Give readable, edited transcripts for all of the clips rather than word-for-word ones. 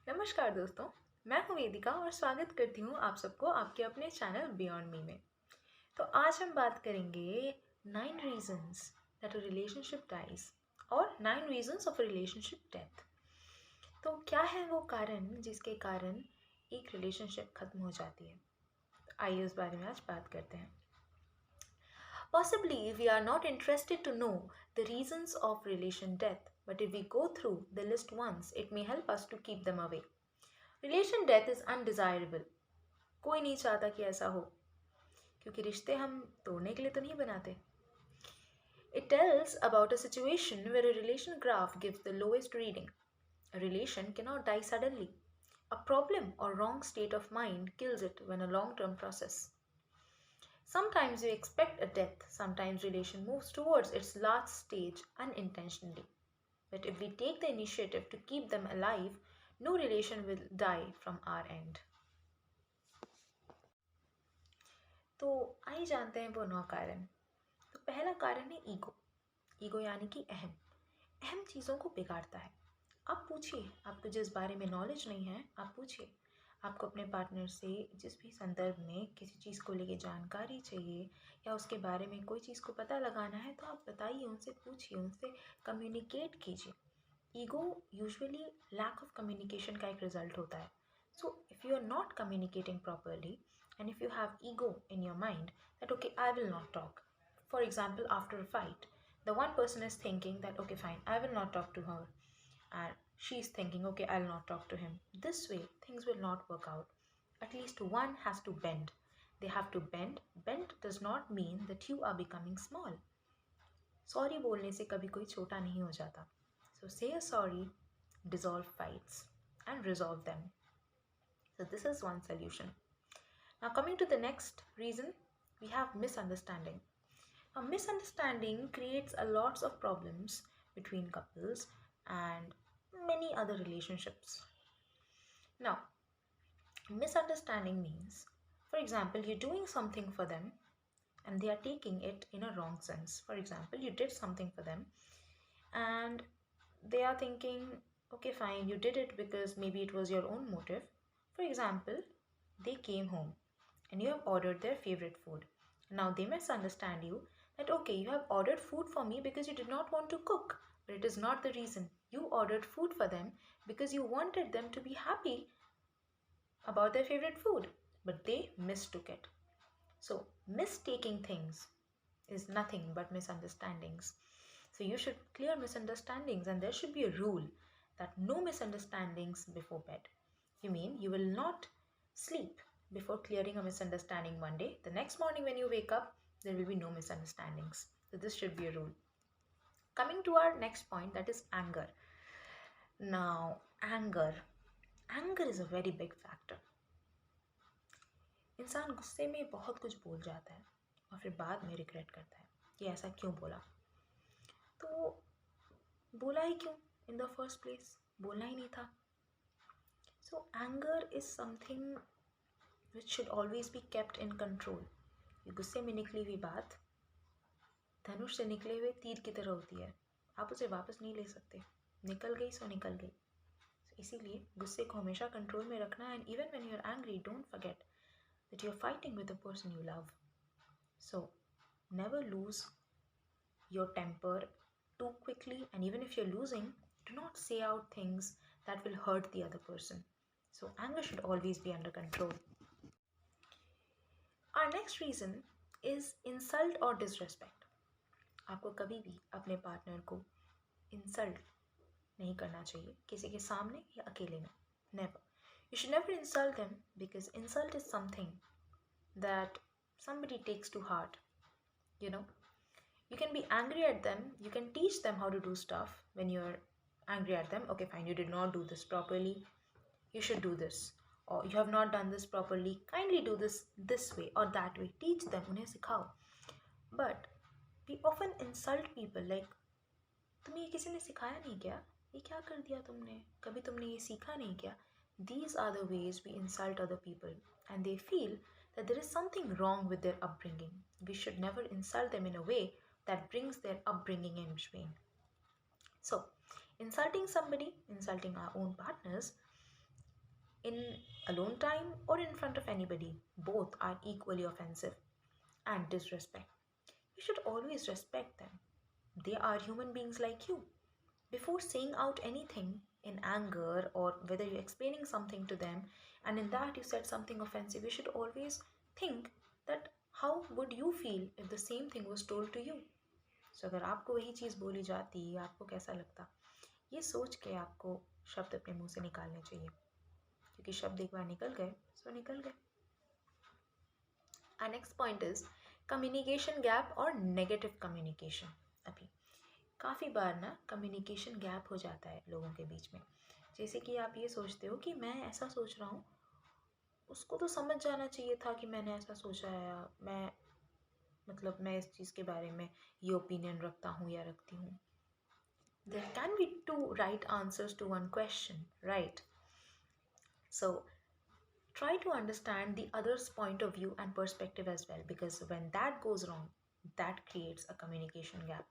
नमस्कार दोस्तों, मैं हूँ वेदिका और स्वागत करती हूँ आप सबको आपके अपने चैनल बियॉन्ड मी में। तो आज हम बात करेंगे 9 reasons that a relationship dies और 9 रीजंस ऑफ रिलेशनशिप डेथ। तो क्या है वो कारण जिसके कारण एक रिलेशनशिप खत्म हो जाती है? तो आइए उस बारे में आज बात करते हैं। Possibly we are not interested to know the reasons of relation death, but if we go through the list once, it may help us to keep them away. Relation death is undesirable. कोई नहीं चाहता कि ऐसा हो, क्योंकि रिश्ते हम तोड़ने के लिए तो नहीं बनाते। It tells about a situation where a relation graph gives the lowest reading. A relation cannot die suddenly. A problem or wrong state of mind kills it when a long-term process. Sometimes you expect a death, sometimes relation moves towards its last stage unintentionally. But if we take the initiative to keep them alive, no relation will die from our end. तो आइए जानते हैं वो 9 कारण। तो पहला कारण है ईगो। ईगो यानी कि अहम चीज़ों को बिगाड़ता है। आप पूछिए, आपको जिस बारे में नॉलेज नहीं है आप पूछिए। आपको अपने पार्टनर से जिस भी संदर्भ में किसी चीज़ को लेके जानकारी चाहिए या उसके बारे में कोई चीज़ को पता लगाना है, तो आप बताइए, उनसे पूछिए, उनसे कम्युनिकेट कीजिए। Ego usually lack of communication का एक रिजल्ट होता है। So if you are not communicating properly and if you have ego in your mind that okay, I will not talk. For example, after a fight, the one person is thinking that okay, fine, I will not talk to her, and she's thinking okay, I'll not talk to him. This way things will not work out. At least one has to bend. They have to bend. Bend does not mean that you are becoming small. Sorry बोलने से कभी कोई छोटा नहीं हो जाता. So say a sorry, dissolve fights and resolve them. So this is one solution. Now coming to the next reason, we have misunderstanding. Now misunderstanding creates a lots of problems between couples and many other relationships. Now, misunderstanding means, for example, you're doing something for them and they are taking it in a wrong sense. For example, you did something for them and they are thinking, okay, fine, you did it because maybe it was your own motive. For example, they came home and you have ordered their favorite food. Now they misunderstand you that okay, you have ordered food for me because you did not want to cook, but it is not the reason. You ordered food for them because you wanted them to be happy about their favorite food, but they mistook it. So, mistaking things is nothing but misunderstandings. So, you should clear misunderstandings, and there should be a rule that no misunderstandings before bed. You mean you will not sleep before clearing a misunderstanding one day. The next morning, when you wake up, there will be no misunderstandings. So, this should be a rule. Coming to our next point, that is anger. Now, anger. Anger is a very big factor. इंसान गुस्से में बहुत कुछ बोल जाता है और फिर बाद में रिग्रेट करता है कि ऐसा क्यों बोला। तो बोला ही क्यों इन द फर्स्ट प्लेस? बोलना ही नहीं था। सो anger is something which should always be kept in control. ये गुस्से में निकली हुई बात धनुष से निकले हुए तीर की तरह होती है, आप उसे वापस नहीं ले सकते। निकल गई सो निकल गई। इसीलिए गुस्से को हमेशा कंट्रोल में रखना। And even when you are angry, don't forget that you're fighting with the person you love. So never lose your temper too quickly, and even if you're losing, do not say out things that will hurt the other person. So anger should always be under control. Our next reason is insult or disrespect. आपको कभी भी अपने partner को insult नहीं करना चाहिए, किसी के सामने या अकेले में। Never. You should never insult them, because insult is something that somebody takes to heart. You know, you can be angry at them, you can teach them how to do stuff when you're angry at them. Okay, fine, you did not do this properly, you should do this, or you have not done this properly, kindly do this way or that way. Teach them, उन्हें सिखाओ. But we often insult people like, तुम्हें ये किसी ने सिखाया नहीं क्या? ये क्या कर दिया तुमने? कभी तुमने ये सीखा नहीं क्या? These are the ways we insult other people, and they feel that there is something wrong with their upbringing. We should never insult them in a way that brings their upbringing in between. So, insulting somebody, insulting our own partners, in alone time or in front of anybody, both are equally offensive and disrespect. You should always respect them. They are human beings like you. Before saying out anything in anger or whether you're explaining something to them and in that you said something offensive, you should always think that how would you feel if the same thing was told to you. So अगर आपको वही चीज़ बोली जाती आपको कैसा लगता, ये सोच के आपको शब्द अपने मुंह से निकालने चाहिए, क्योंकि शब्द एक बार निकल गए सो निकल गए. Our next point is communication gap और negative communication. अभी काफ़ी बार ना कम्युनिकेशन गैप हो जाता है लोगों के बीच में. जैसे कि आप ये सोचते हो कि मैं ऐसा सोच रहा हूँ, उसको तो समझ जाना चाहिए था कि मैंने ऐसा सोचा है, मैं इस चीज़ के बारे में ये ओपिनियन रखता हूँ या रखती हूँ. There can be two right answers to one question, right? So try to understand the other's point of view and perspective as well, because when that goes wrong, that creates a communication gap.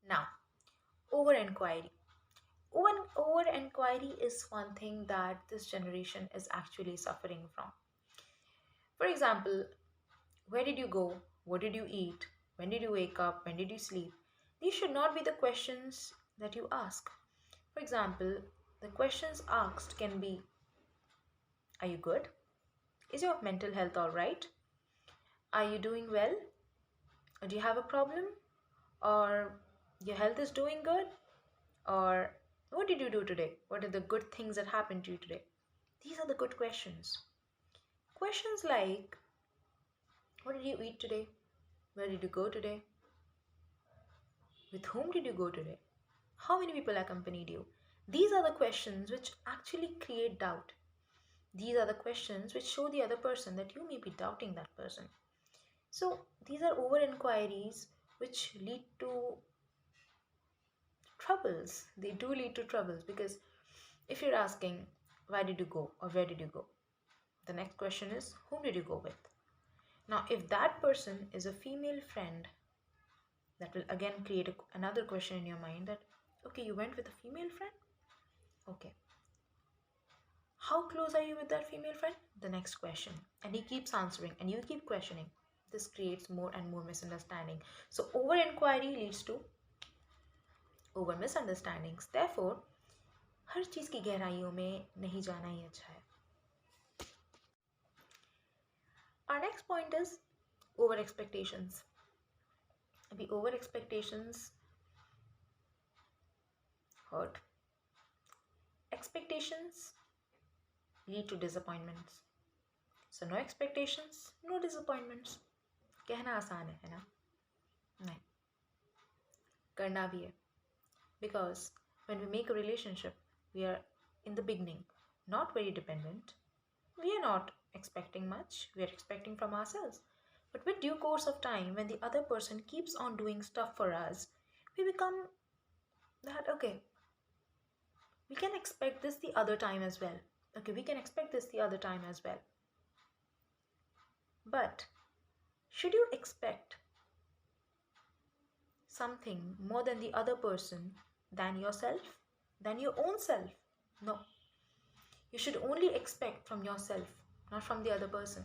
Now, over inquiry. Over inquiry is one thing that this generation is actually suffering from. For example, where did you go? What did you eat? When did you wake up? When did you sleep? These should not be the questions that you ask. For example, the questions asked can be, are you good? Is your mental health all right? Are you doing well? Or do you have a problem? Or your health is doing good? Or what did you do today? What are the good things that happened to you today? These are the good questions. Questions like, what did you eat today? Where did you go today? With whom did you go today? How many people accompanied you? These are the questions which actually create doubt. These are the questions which show the other person that you may be doubting that person. So these are over inquiries which lead to troubles. They do lead to troubles, because if you're asking, why did you go or where did you go? The next question is, whom did you go with? Now, if that person is a female friend, that will again create another question in your mind that, okay, you went with a female friend? Okay. How close are you with that female friend? The next question. And he keeps answering and you keep questioning. This creates more and more misunderstanding. So over inquiry leads to over misunderstandings. Therefore, हर चीज़ की गहराइयों में नहीं जाना ही अच्छा है. Our next point is over expectations. अभी over expectations hurt. Expectations lead to disappointments. So no expectations, no disappointments. कहना आसान है ना? नहीं, करना भी है. Because when we make a relationship, we are in the beginning not very dependent. We are not expecting much. We are expecting from ourselves. But with due course of time, when the other person keeps on doing stuff for us, we become that, okay, we can expect this the other time as well. Okay, we can expect this the other time as well. But should you expect something more than the other person, than yourself, than your own self? No. You should only expect from yourself, not from the other person.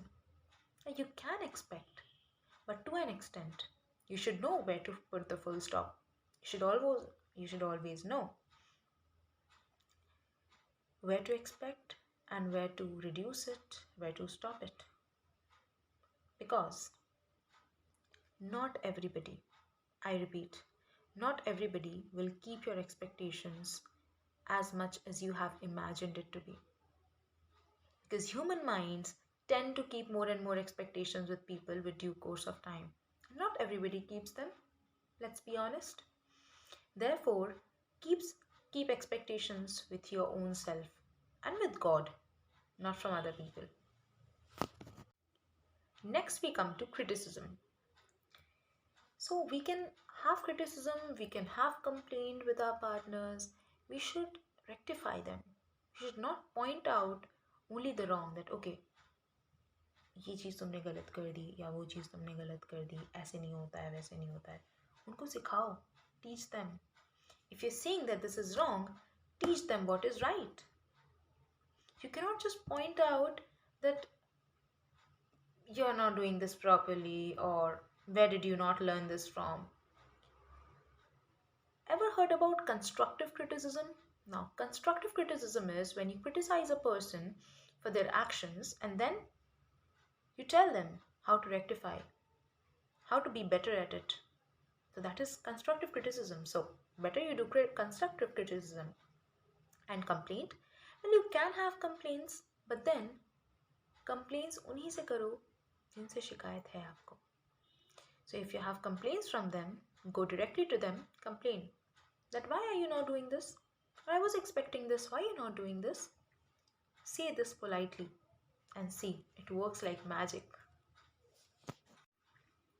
You can expect, but to an extent. You should know where to put the full stop. You should always know where to expect and where to reduce it, where to stop it. Because not everybody, I repeat, not everybody will keep your expectations as much as you have imagined it to be. Because human minds tend to keep more and more expectations with people with due course of time. Not everybody keeps them, let's be honest. Therefore, keep expectations with your own self and with God, not from other people. Next, we come to criticism. So we can have criticism, we can have complaint with our partners. We should rectify them. We should not point out only the wrong, that okay, ये चीज़ तुमने गलत कर दी या वो चीज़ तुमने गलत कर दी, ऐसे नहीं होता है, वैसे नहीं होता है. उनको सिखाओ, teach them. If you're saying that this is wrong, teach them what is right. You cannot just point out that you're not doing this properly or where did you not learn this from. Ever heard about constructive criticism? Now, constructive criticism is when you criticize a person for their actions and then you tell them how to rectify, how to be better at it. So, that is constructive criticism. So, better you do constructive criticism and complaint. Well, you can have complaints, but then complaints उन्हीं से करो जिनसे शिकायत है आपको. So, if you have complaints from them, go directly to them, complain that why are you not doing this? I was expecting this. Why are you not doing this? Say this politely and see, it works like magic.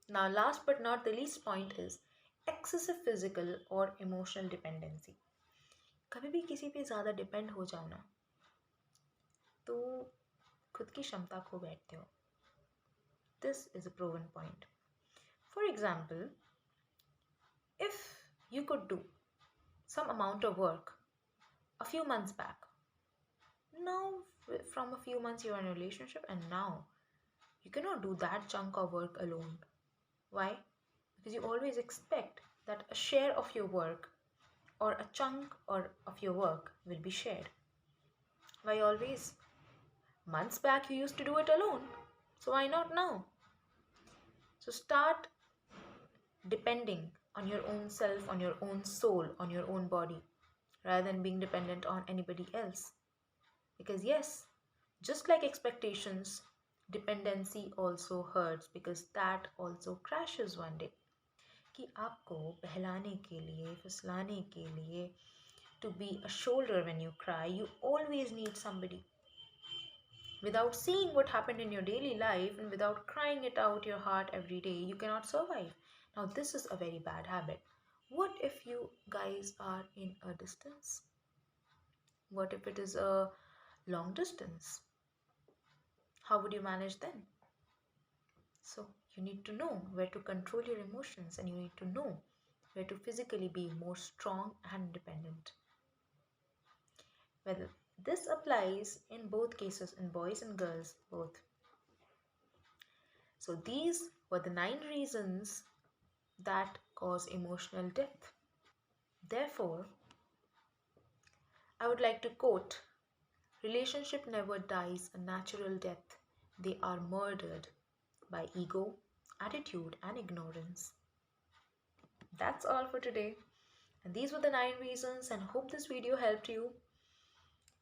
Now, last but not the least point is excessive physical or emotional dependency. कभी भी किसी पे ज़्यादा depend हो जाओ ना तो खुद की क्षमता खो बैठते हो. This is a proven point. For example, if you could do some amount of work a few months back, now from a few months you're in a relationship and now you cannot do that chunk of work alone. Why? Because you always expect that a share of your work or a chunk of your work will be shared. Why always? Months back you used to do it alone, so why not now? So start depending on your own self, on your own soul, on your own body, rather than being dependent on anybody else. Because yes, just like expectations, dependency also hurts because that also crashes one day. कि आपको बहलाने के लिए, फुसलाने के लिए, to be a shoulder when you cry, you always need somebody. Without seeing what happened in your daily life and without crying it out your heart every day, you cannot survive. Now, this is a very bad habit. What if you guys are in a distance? What if it is a long distance? How would you manage then? So, you need to know where to control your emotions and you need to know where to physically be more strong and independent. Well, this applies in both cases, in boys and girls, both. So, these were the 9 reasons that cause emotional depth. Therefore, I would like to quote, relationship never dies a natural death. They are murdered by ego, attitude, and ignorance. That's all for today. And these were the 9 reasons and hope this video helped you.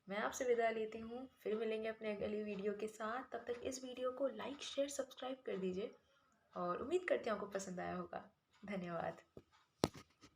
मैं आपसे विदा लेती हूँ, फिर मिलेंगे अपने अगली video के साथ. तब तक इस वीडियो को लाइक, शेयर, सब्सक्राइब कर दीजिए और उम्मीद करती हूँ आपको पसंद आया होगा. धन्यवाद.